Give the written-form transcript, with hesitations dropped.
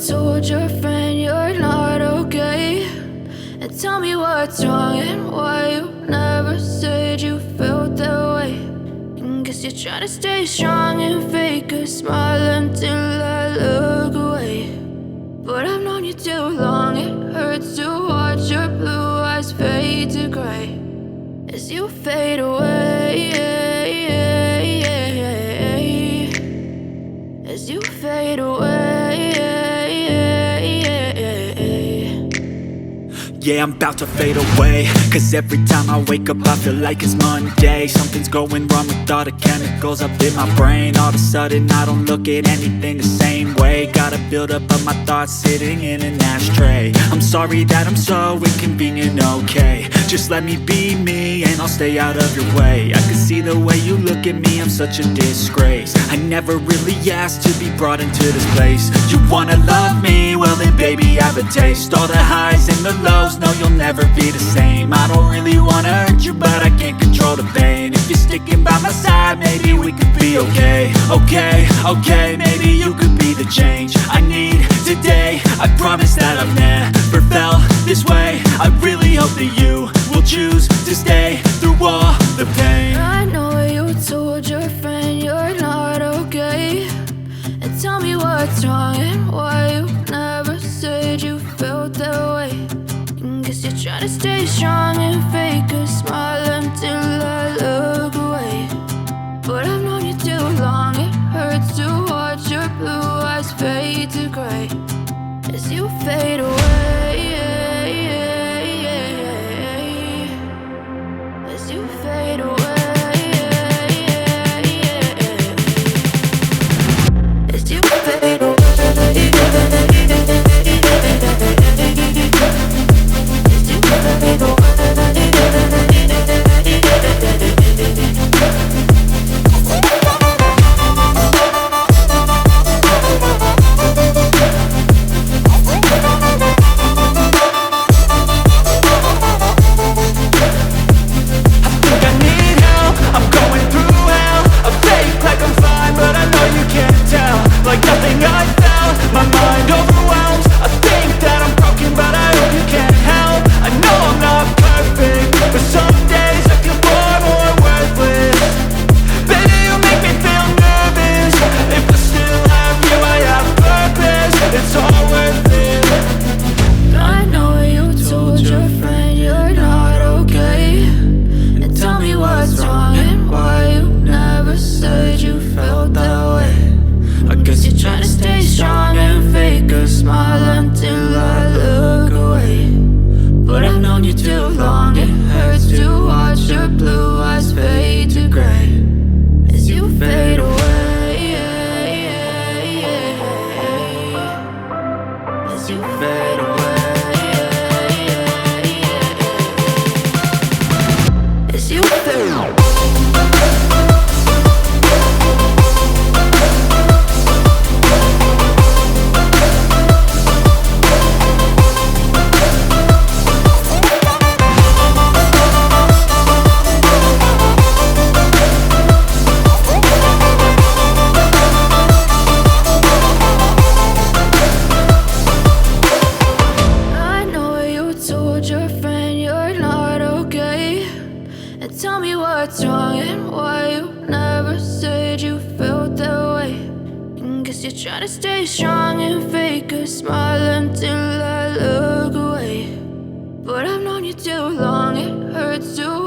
told your friend you're not okay, and tell me what's wrong and why you never said you felt that way. And guess you're trying to stay strong and fake a smile until I look away. But I've known you too long, it hurts to watch your blue eyes fade to gray as you fade away, as you fade away. Yeah, I'm about to fade away, cause every time I wake up I feel like it's Monday. Something's going wrong with all the chemicals up in my brain. All of a sudden I don't look at anything the same way. Gotta build up of my thoughts sitting in an ashtray. I'm sorry that I'm so inconvenient, okay. Just let me be me and I'll stay out of your way. I can see the way you look at me, I'm such a disgrace. I never really asked to be brought into this place. You wanna love me? Well then baby have a taste. All the highs and the lows, no you'll never be the same. I don't really wanna hurt you but I can't control the pain. If you're sticking by my side maybe we could be okay. Okay, maybe you could be the change I need today. I promise that I've never felt this way. I really hope that you will choose to stay through all the pain. I know you told your friend you're not okay, and tell me what's wrong and why you never said you felt that way. And guess you're trying to stay strong and fake a smile until I look away. But I've known you too long, it hurts to watch your blue eyes fade to gray as you fade away, as you fade away, as you fade away. Like nothing I felt, my mind overwhelmed. I think that I'm broken but I hope you can't help. I know I'm not perfect, but some days I feel far more worthless. Baby, you make me feel nervous. If I still have you, I have purpose. It's all worth it. I know you told your friend you're not okay, and tell me what's wrong and why you never said you felt that way. I guess you're trying to stay strong and fake a smile until I look away. But I've known you too long, it hurts to watch your blue eyes fade to gray as you fade away, as you fade away, as you fade away. Your friend you're not okay, and tell me what's wrong and why you never said you felt that way. And guess you're trying to stay strong and fake a smile until I look away. But I've known you too long, it hurts to